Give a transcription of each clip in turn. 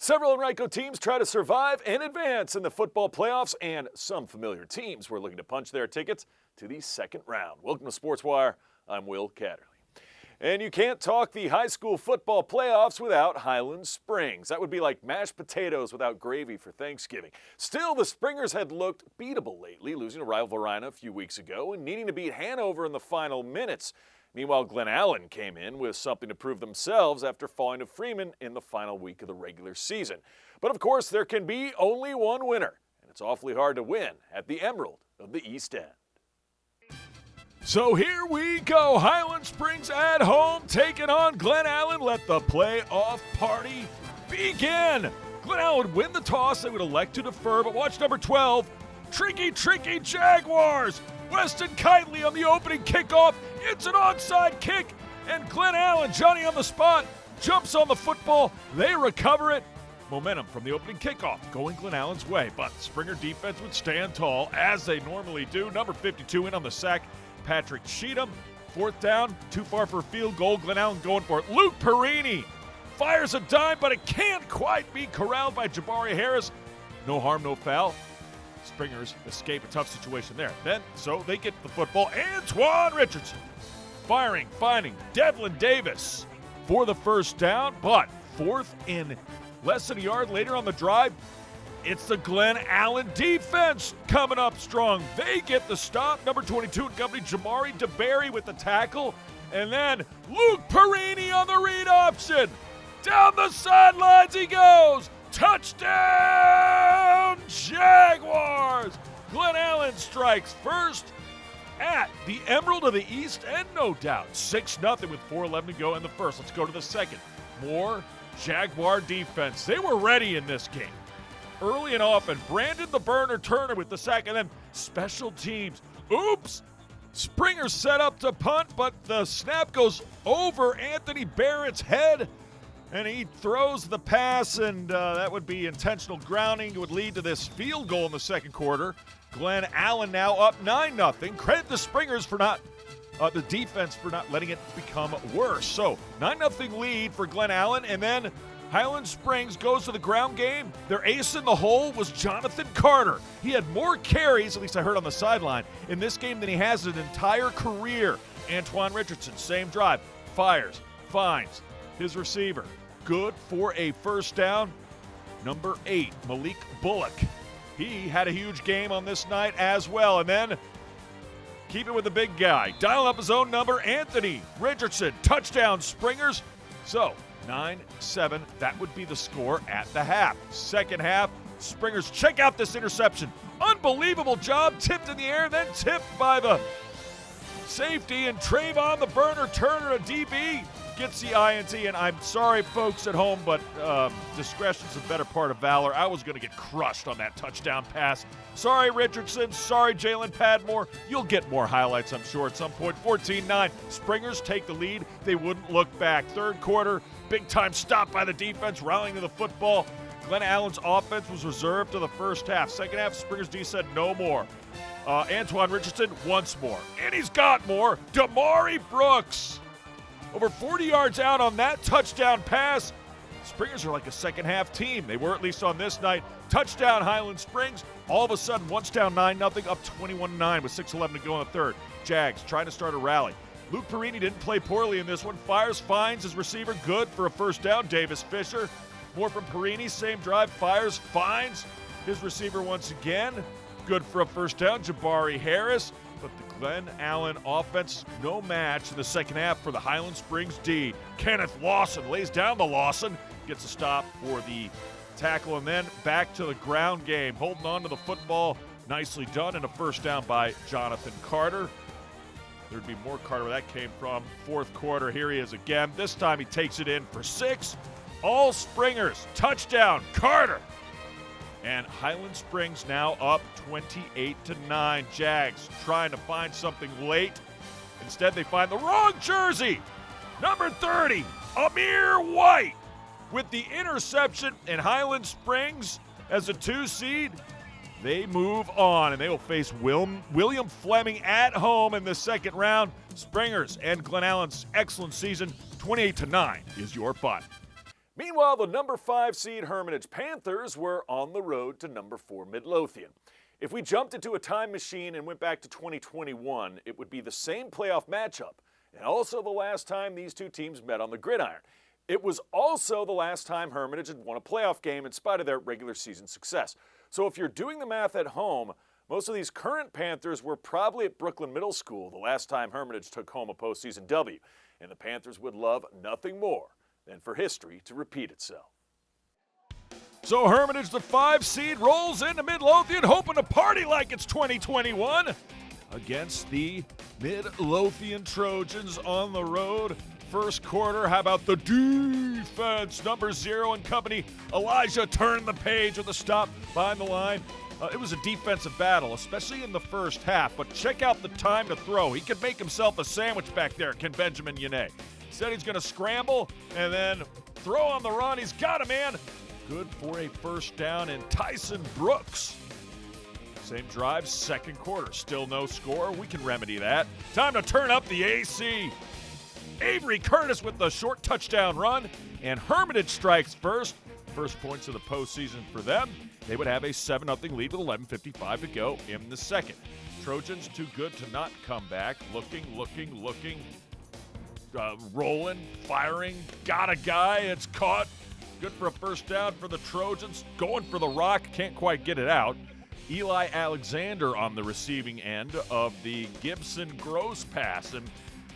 Several Henrico teams try to survive and advance in the football playoffs, and some familiar teams were looking to punch their tickets to the second round. Welcome to SportsWire. I'm Will Catterley. And you can't talk the high school football playoffs without Highland Springs. That would be like mashed potatoes without gravy for Thanksgiving. Still, the Springers had looked beatable lately, losing to rival Varina a few weeks ago and needing to beat Hanover in the final minutes. Meanwhile, Glen Allen came in with something to prove themselves after falling to Freeman in the final week of the regular season. But of course, there can be only one winner, and it's awfully hard to win at the Emerald of the East End. So here we go, Highland Springs at home, taking on Glen Allen. Let the playoff party begin. Glen Allen would win the toss. They would elect to defer, but watch number 12, Tricky Jaguars. Weston Kitely on the opening kickoff. It's an onside kick, and Glen Allen, Johnny on the spot, jumps on the football. They recover it. Momentum from the opening kickoff going Glen Allen's way, but Springer defense would stand tall, as they normally do. Number 52 in on the sack, Patrick Cheatham. Fourth down, too far for a field goal. Glen Allen going for it. Luke Perini fires a dime, but it can't quite be corralled by Jabari Harris. No harm, no foul. Springers escape a tough situation there. So they get the football. Antoine Richardson firing, finding Devlin Davis for the first down, but fourth and less than a yard later on the drive, it's the Glen Allen defense coming up strong. They get the stop. Number 22 in company, Jamari DeBerry with the tackle. And then Luke Perini on the read option. Down the sidelines he goes. Touchdown, Jaguars! Glen Allen strikes first at the Emerald of the East End, no doubt. 6-0 with 4:11 to go in the first. Let's go to the second. More Jaguar defense. They were ready in this game. Early and often, Brandon the Burner Turner with the sack, and then special teams. Oops! Springer set up to punt, but the snap goes over Anthony Barrett's head, and he throws the pass, and that would be intentional grounding. It would lead to this field goal in the second quarter. Glen Allen now up 9-0. Credit the Springers for the defense for not letting it become worse. So 9-0 lead for Glen Allen, and then Highland Springs goes to the ground game. Their ace in the hole was Jonathan Carter. He had more carries, at least I heard on the sideline, in this game than he has an entire career. Antoine Richardson, same drive, fires, finds his receiver. Good for a first down. Number 8, Malik Bullock. He had a huge game on this night as well. And then, keep it with the big guy. Dial up his own number, Anthony Richardson. Touchdown, Springers. So, 9-7, that would be the score at the half. Second half, Springers, check out this interception. Unbelievable job, tipped in the air, then tipped by the safety, and Trayvon the Burner Turner, a DB, gets the INT. And I'm sorry, folks at home, but discretion's a better part of valor. I was going to get crushed on that touchdown pass. Sorry, Richardson. Sorry, Jalen Padmore. You'll get more highlights, I'm sure, at some point. 14-9. Springers take the lead. They wouldn't look back. Third quarter, big-time stop by the defense, rallying to the football. Glen Allen's offense was reserved to the first half. Second half, Springers D said no more. Antoine Richardson once more. And he's got more. Damari Brooks, over 40 yards out on that touchdown pass. Springers are like a second-half team. They were at least on this night. Touchdown, Highland Springs. All of a sudden, once down 9-0, up 21-9 with 6:11 to go in the third. Jags trying to start a rally. Luke Perini didn't play poorly in this one. Fires, finds his receiver. Good for a first down. Davis Fisher. More from Perini. Same drive. Fires, finds his receiver once again. Good for a first down. Jabari Harris. But the Glen Allen offense, no match in the second half for the Highland Springs D. Kenneth Lawson lays down the Lawson, gets a stop for the tackle, and then back to the ground game. Holding on to the football, nicely done, and a first down by Jonathan Carter. There'd be more Carter where that came from. Fourth quarter, here he is again. This time he takes it in for 6. All Springers, touchdown, Carter. And Highland Springs now up 28-9. Jags trying to find something late. Instead, they find the wrong jersey. Number 30, Amir White, with the interception. And Highland Springs, as a 2 seed, they move on, and they will face William Fleming at home in the second round. Springers and Glen Allen's excellent season, 28-9 is your final. Meanwhile, the number 5 seed Hermitage Panthers were on the road to number 4 Midlothian. If we jumped into a time machine and went back to 2021, it would be the same playoff matchup, and also the last time these two teams met on the gridiron. It was also the last time Hermitage had won a playoff game in spite of their regular season success. So if you're doing the math at home, most of these current Panthers were probably at Brooklyn Middle School the last time Hermitage took home a postseason W, and the Panthers would love nothing more than for history to repeat itself. So Hermitage, the 5 seed, rolls into Midlothian, hoping to party like it's 2021 against the Midlothian Trojans on the road. First quarter, how about the defense? Number 0 and company. Elijah turned the page with a stop behind the line. It was a defensive battle, especially in the first half, but check out the time to throw. He could make himself a sandwich back there, can Benjamin Yannet. Said he's going to scramble and then throw on the run. He's got a man. Good for a first down, and Tyson Brooks. Same drive, second quarter. Still no score. We can remedy that. Time to turn up the AC. Avery Curtis with the short touchdown run, and Hermitage strikes first. First points of the postseason for them. They would have a 7-0 lead with 11:55 to go in the second. Trojans too good to not come back. Looking. Rolling, firing, got a guy. It's caught. Good for a first down for the Trojans. Going for the rock, can't quite get it out. Eli Alexander on the receiving end of the Gibson Gross pass. And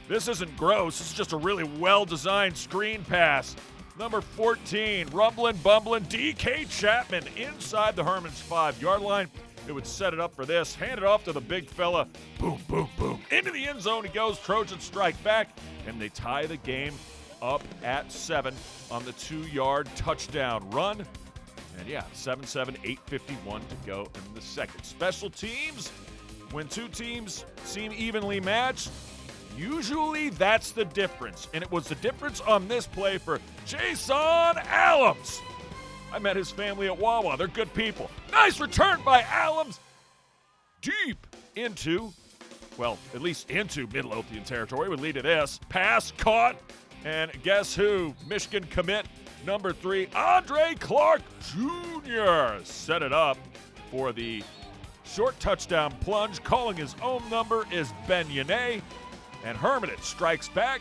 this isn't gross, it's just a really well-designed screen pass. Number 14, rumbling, bumbling, DK Chapman inside the Hermitage 5-yard line. It would set it up for this. Hand it off to the big fella. Boom, boom, boom. Into the end zone he goes. Trojans strike back, and they tie the game up at 7 on the 2-yard touchdown run. And yeah, 7-7, 8:51 to go in the second. Special teams, when two teams seem evenly matched, usually that's the difference. And it was the difference on this play for Jason Allums. I met his family at Wawa. They're good people. Nice return by Allums. Deep into, well, at least into Midlothian territory would lead to this. Pass caught. And guess who? Michigan commit number 3, Andre Clark Jr. set it up for the short touchdown plunge. Calling his own number is Ben Yannet. And Hermitage strikes back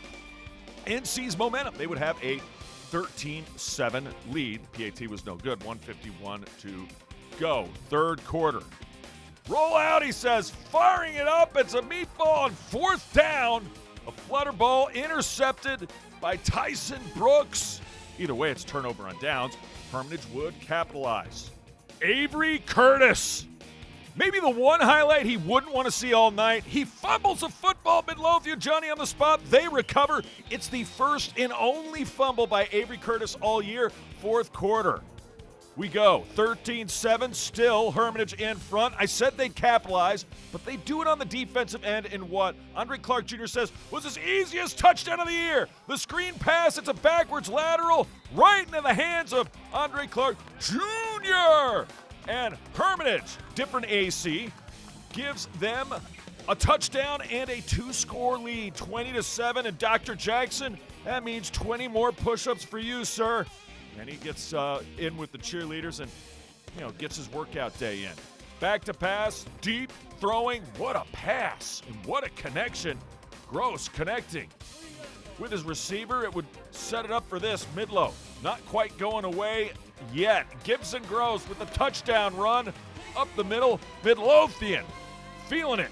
and sees momentum. They would have a 13-7 lead. PAT was no good. 1:51 to go. Third quarter. Roll out, he says, firing it up. It's a meatball on 4th down. A flutter ball intercepted by Tyson Brooks. Either way, it's turnover on downs. Hermitage would capitalize. Avery Curtis. Maybe the one highlight he wouldn't want to see all night. He fumbles a football. Midlothian, Johnny on the spot. They recover. It's the first and only fumble by Avery Curtis all year. Fourth quarter. We go 13-7, still Hermitage in front. I said they'd capitalize, but they do it on the defensive end in what Andre Clark Jr. says was his easiest touchdown of the year. The screen pass, it's a backwards lateral right into the hands of Andre Clark Jr. And Hermitage, different AC, gives them a touchdown and a 2-score lead, 20-7. And Dr. Jackson, that means 20 more push-ups for you, sir. And he gets in with the cheerleaders and, gets his workout day in. Back to pass, deep throwing. What a pass and what a connection. Gross connecting with his receiver. It would set it up for this. Midlow not quite going away yet. Gibson Gross with the touchdown run up the middle. Midlothian feeling it.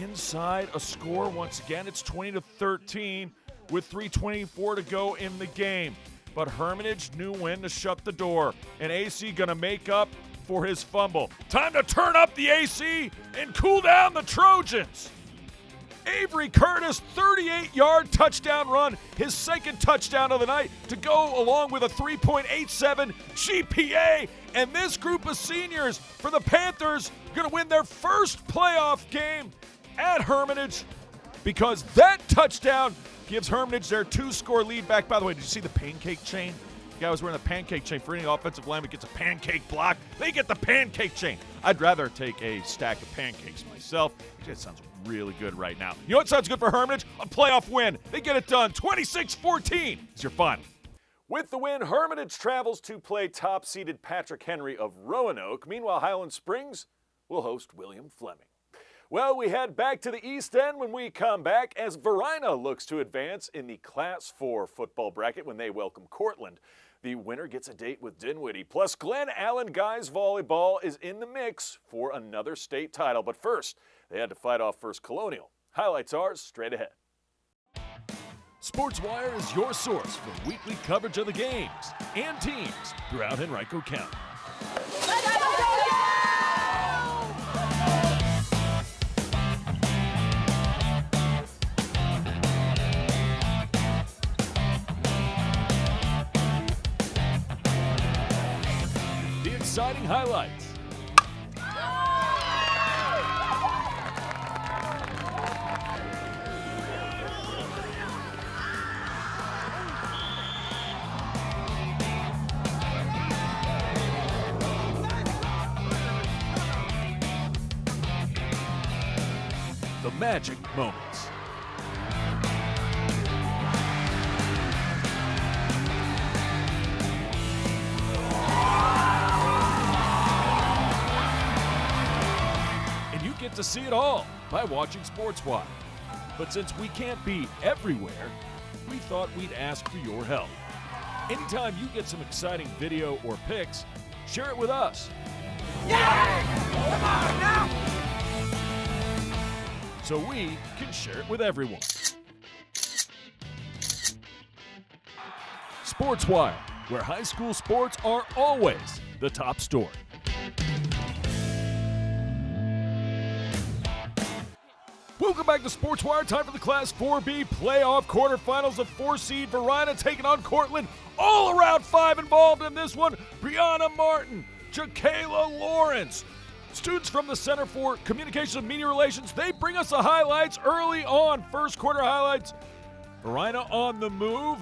Inside a score once again. It's 20-13 with 3:24 to go in the game. But Hermitage knew when to shut the door. And AC going to make up for his fumble. Time to turn up the AC and cool down the Trojans. Avery Curtis, 38-yard touchdown run, his second touchdown of the night to go along with a 3.87 GPA. And this group of seniors for the Panthers going to win their first playoff game at Hermitage because that touchdown gives Hermitage their 2-score lead back. By the way, did you see the pancake chain? The guy was wearing the pancake chain. For any offensive lineman gets a pancake block, they get the pancake chain. I'd rather take a stack of pancakes myself. It sounds really good right now. You know what sounds good for Hermitage? A playoff win. They get it done. 26-14 is your final. With the win, Hermitage travels to play top-seeded Patrick Henry of Roanoke. Meanwhile, Highland Springs will host William Fleming. Well, we head back to the East End when we come back as Varina looks to advance in the Class 4 football bracket when they welcome Courtland. The winner gets a date with Dinwiddie. Plus, Glen Allen guys volleyball is in the mix for another state title. But first, they had to fight off First Colonial. Highlights are straight ahead. SportsWire is your source for weekly coverage of the games and teams throughout Henrico County. The exciting highlights. The magic moments. And you get to see it all by watching SportsWire. But since we can't be everywhere, we thought we'd ask for your help. Anytime you get some exciting video or pics, share it with us. Yeah! Come on now! So we can share it with everyone. SportsWire, where high school sports are always the top story. Welcome back to SportsWire. Time for the Class 4B playoff quarterfinals of 4-seed Varina taking on Courtland. All around 5 involved in this one. Brianna Martin, Jakayla Lawrence. Students from the Center for Communication and Media Relations, they bring us the highlights early on. First quarter highlights, Varina on the move,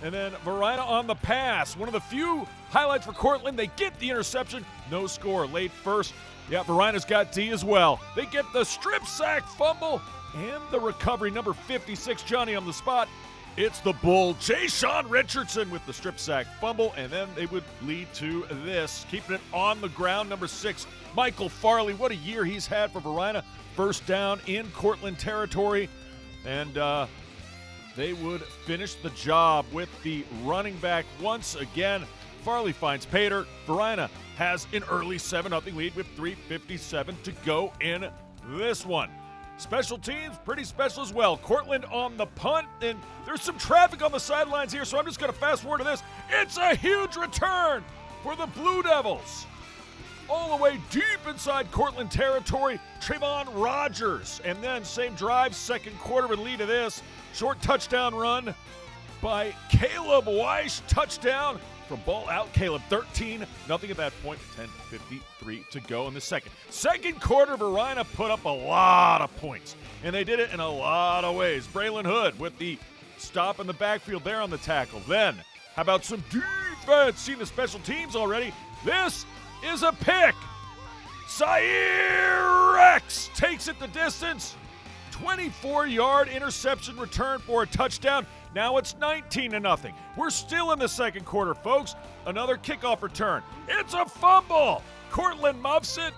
and then Varina on the pass. One of the few highlights for Courtland, they get the interception, no score, late first. Yeah, Varina's got D as well. They get the strip sack fumble and the recovery. Number 56, Johnny on the spot. It's the Bull, Jay-Sean Richardson with the strip sack fumble, and then they would lead to this. Keeping it on the ground, number 6, Michael Farley. What a year he's had for Varina. First down in Courtland territory, and they would finish the job with the running back once again. Farley finds Pater. Varina has an early 7-0 lead with 3:57 to go in this one. Special teams, pretty special as well. Courtland on the punt, and there's some traffic on the sidelines here, so I'm just going to fast forward to this. It's a huge return for the Blue Devils. All the way deep inside Courtland territory, Trayvon Rogers. And then same drive, second quarter would lead to this. Short touchdown run by Caleb Weiss. Touchdown from ball out. Caleb 13-0 at that point. 10:53 to go in the second. Second quarter, Varina put up a lot of points. And they did it in a lot of ways. Braylon Hood with the stop in the backfield there on the tackle. Then, how about some defense? Seen the special teams already. This is a pick. Zaire Rex takes it the distance. 24-yard interception return for a touchdown. Now it's 19-0. We're still in the second quarter, folks. Another kickoff return. It's a fumble. Courtland muffs it,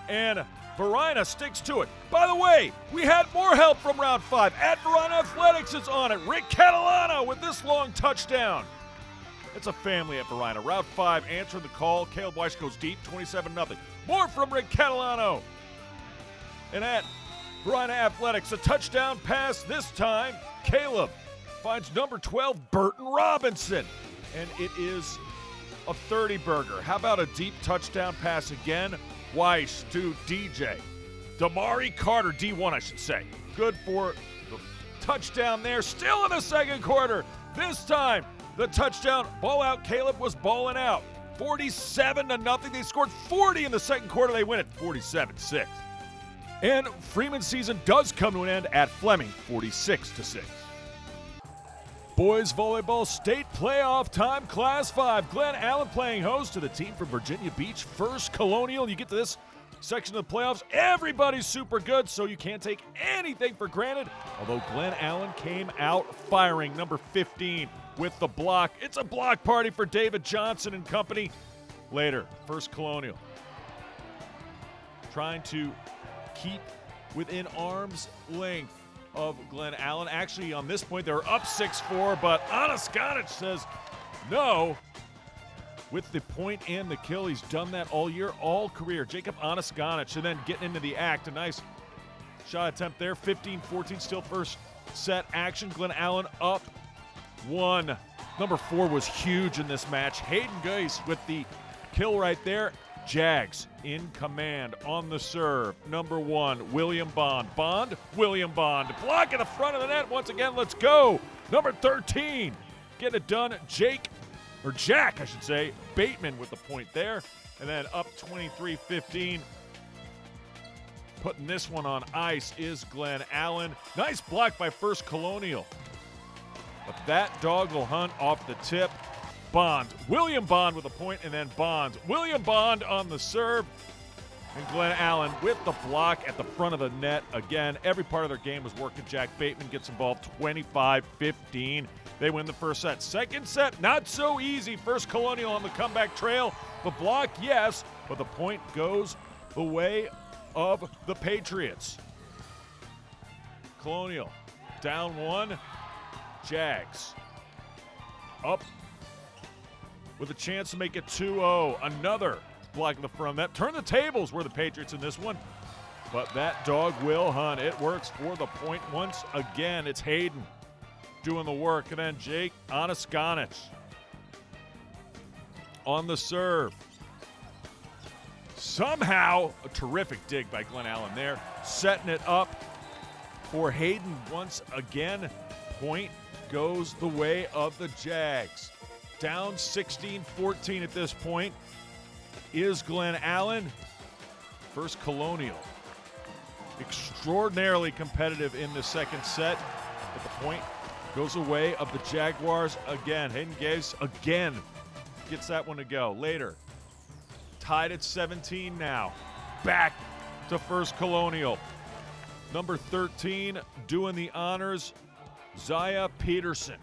and Varina sticks to it. By the way, we had more help from round 5. At Varina Athletics is on it. Rick Catalano with this long touchdown. It's a family at Varina. Route 5 answering the call. Caleb Weiss goes deep, 27-0. More from Rick Catalano. And at Varina Athletics, a touchdown pass this time. Caleb finds number 12, Burton Robinson. And it is a 30-burger. How about a deep touchdown pass again? Weiss to DJ. Damari Carter, D1, I should say. Good for the touchdown there. Still in the second quarter. This time, the touchdown, ball out. Caleb was balling out. 47-0. They scored 40 in the second quarter. They win it 47-6. And Freeman's season does come to an end at Fleming, 46-6. Boys volleyball state playoff time, Class 5. Glen Allen playing host to the team from Virginia Beach, First Colonial. You get to this section of the playoffs, everybody's super good, so you can't take anything for granted. Although Glen Allen came out firing. Number 15, with the block. It's a block party for David Johnson and company. Later, First Colonial trying to keep within arm's length of Glen Allen. Actually, on this point, they're up 6-4, but Anaskanic says no. With the point and the kill, he's done that all year, all career. Jacob Anaskanic, and then getting into the act. A nice shot attempt there. 15-14, still first set action. Glen Allen up 1. Number 4 was huge in this match. Hayden Geis with the kill right there. Jags in command on the serve. Number 1, William Bond. William Bond. Block in the front of the net once again. Let's go. Number 13. Getting it done. Jack, I should say, Bateman with the point there. And then up 23-15. Putting this one on ice is Glen Allen. Nice block by First Colonial. But that dog will hunt off the tip. Bond. William Bond with a point, and then Bonds. William Bond on the serve. And Glen Allen with the block at the front of the net. Again, every part of their game was working. Jack Bateman gets involved. 25-15. They win the first set. Second set, not so easy. First Colonial on the comeback trail. The block, yes, but the point goes the way of the Patriots. Colonial down 1. Jags up with a chance to make it 2-0. Another block in the front. That turned the tables were the Patriots in this one. But that dog will hunt. It works for the point once again. It's Hayden doing the work. And then Jake Anaskanic on the serve. Somehow, a terrific dig by Glen Allen there. Setting it up for Hayden once again. Point goes the way of the Jags. Down 16-14 at this point is Glen Allen. First Colonial. Extraordinarily competitive in the second set. But the point goes away of the Jaguars again. Hayden Gaze again gets that one to go. Later, tied at 17 now. Back to First Colonial. Number 13 doing the honors, Zaya Peterson.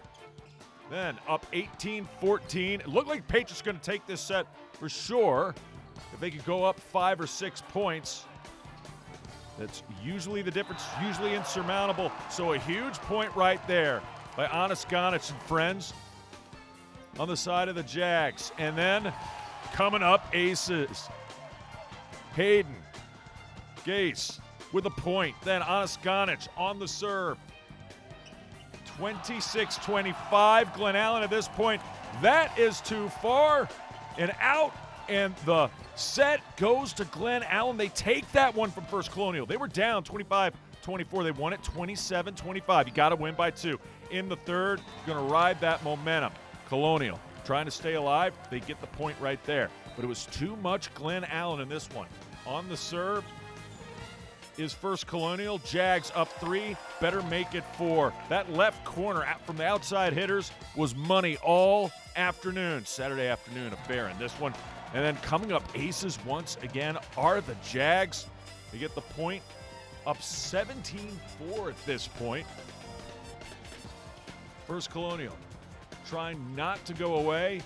Then up 18-14. It looked like Patriots going to take this set for sure. If they could go up 5 or 6 points, that's usually the difference, usually insurmountable. So a huge point right there by Anaskanic and friends on the side of the Jags. And then coming up, aces. Hayden Gase with a point. Then Anaskanic on the serve. 26-25. Glen Allen at this point. That is too far and out, and the set goes to Glen Allen. They take that one from First Colonial. They were down 25-24. They won it 27-25. You got to win by 2. In the third, going to ride that momentum. Colonial trying to stay alive. They get the point right there. But it was too much Glen Allen in this one. On the serve is First Colonial. Jags up 3. Better make it 4. That left corner from the outside hitters was money all afternoon. Saturday afternoon affair in this one. And then coming up aces once again are the Jags. They get the point up 17-4 at this point. First Colonial trying not to go away.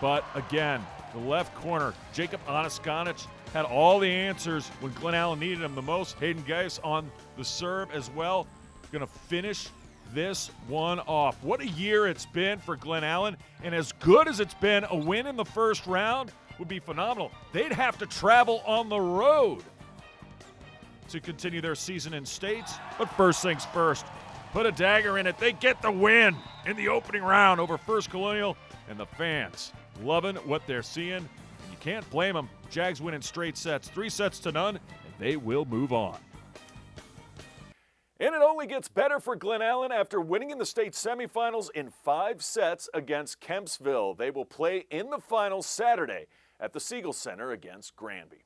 But again, the left corner, Jacob Anaskanic had all the answers when Glen Allen needed him the most. Hayden Geis on the serve as well. Going to finish this one off. What a year it's been for Glen Allen. And as good as it's been, a win in the first round would be phenomenal. They'd have to travel on the road to continue their season in states. But first things first, put a dagger in it. They get the win in the opening round over First Colonial. And the fans loving what they're seeing. And you can't blame them. Jags win in straight sets, 3-0, and they will move on. And it only gets better for Glen Allen after winning in the state semifinals in 5 sets against Kempsville. They will play in the finals Saturday at the Siegel Center against Granby.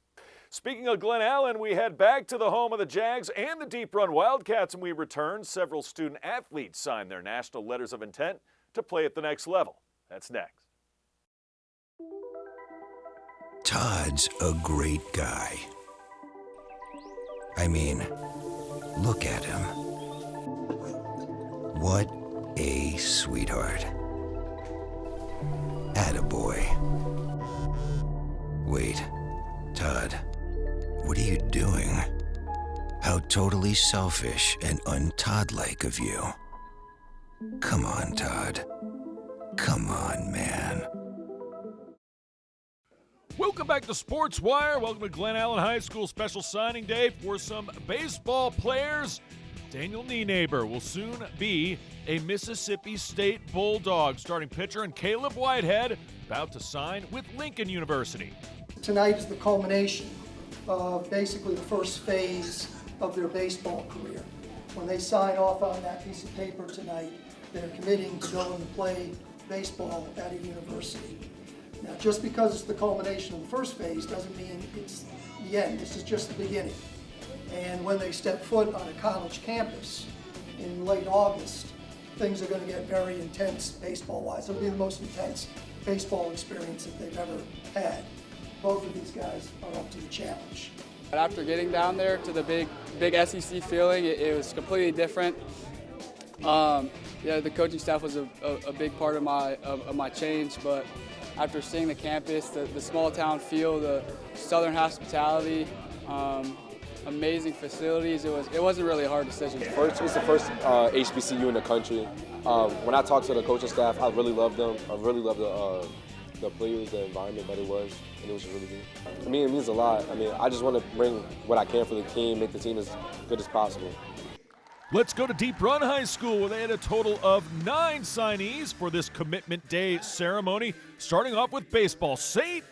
Speaking of Glen Allen, we head back to the home of the Jags and the Deep Run Wildcats, and we return. Several student athletes signed their national letters of intent to play at the next level. That's next. Todd's a great guy. I mean, look at him. What A sweetheart. Attaboy. Wait, Todd, what are you doing? How totally selfish and un-Todd-like of you. Come on, Todd. Come on, man. Welcome back to Sports Wire. Welcome to Glen Allen High School special signing day for some baseball players. Daniel Nienaber will soon be a Mississippi State Bulldog. Starting pitcher and Caleb Whitehead about to sign with Lincoln University. Tonight is the culmination of basically the first phase of their baseball career. When they sign off on that piece of paper tonight, they're committing to go and play baseball at a university. Now, just because it's the culmination of the first phase doesn't mean it's the end. This is just the beginning. And when they step foot on a college campus in late August, things are going to get very intense baseball-wise. It'll be the most intense baseball experience that they've ever had. Both of these guys are up to the challenge. After getting down there to the big SEC feeling, it was completely different. The coaching staff was a big part of my change, but after seeing the campus, the small town feel, the southern hospitality, amazing facilities, it wasn't really a hard decision. It's the first HBCU in the country. When I talked to the coaching staff, I really loved them. I really loved the players, the environment that it was, and it was really good. I mean, it means a lot. I mean, I just want to bring what I can for the team, make the team as good as possible. Let's go to Deep Run High School, where they had a total of 9 signees for this Commitment Day ceremony. Starting off with baseball, St.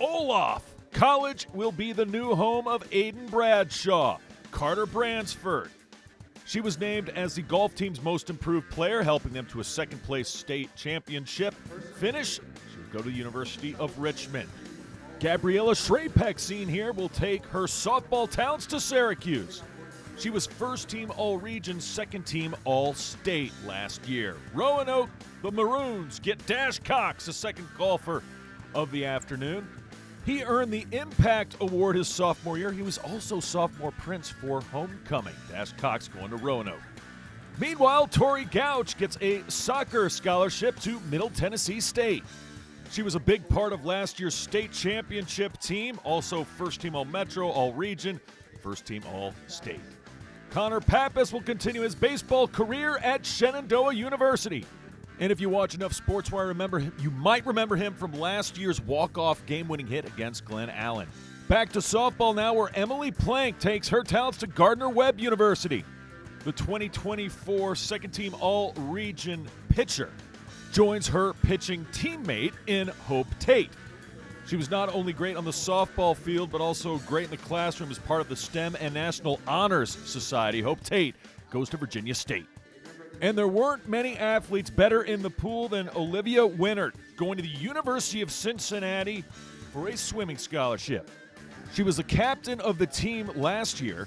Olaf College will be the new home of Aiden Bradshaw. Carter Bransford. She was named as the golf team's most improved player, helping them to a second-place state championship finish. She will go to the University of Richmond. Gabriella Shrapek, seen here, will take her softball talents to Syracuse. She was first-team All-Region, second-team All-State last year. Roanoke, the Maroons get Dash Cox, the second golfer of the afternoon. He earned the Impact Award his sophomore year. He was also sophomore prince for homecoming. Dash Cox going to Roanoke. Meanwhile, Tori Gouch gets a soccer scholarship to Middle Tennessee State. She was a big part of last year's state championship team, also first-team All-Metro, All-Region, first-team All-State. Connor Pappas will continue his baseball career at Shenandoah University. And if you watch enough Sports Wire, you might remember him from last year's walk-off game-winning hit against Glen Allen. Back to softball now, where Emily Plank takes her talents to Gardner-Webb University. The 2024 second-team All-Region pitcher joins her pitching teammate in Hope Tate. She was not only great on the softball field, but also great in the classroom as part of the STEM and National Honors Society. Hope Tate goes to Virginia State. And there weren't many athletes better in the pool than Olivia Winnert, going to the University of Cincinnati for a swimming scholarship. She was the captain of the team last year,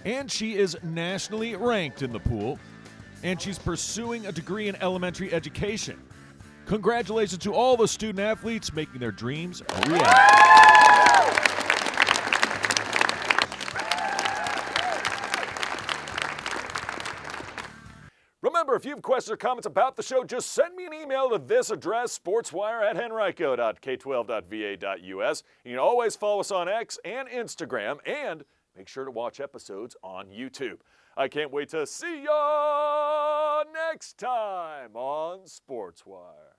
and she is nationally ranked in the pool, and she's pursuing a degree in elementary education. Congratulations to all the student athletes making their dreams a reality. Remember, if you have questions or comments about the show, just send me an email to this address, sportswire@henrico.k12.va.us. You can always follow us on X and Instagram, and make sure to watch episodes on YouTube. I can't wait to see you next time on Sportswire.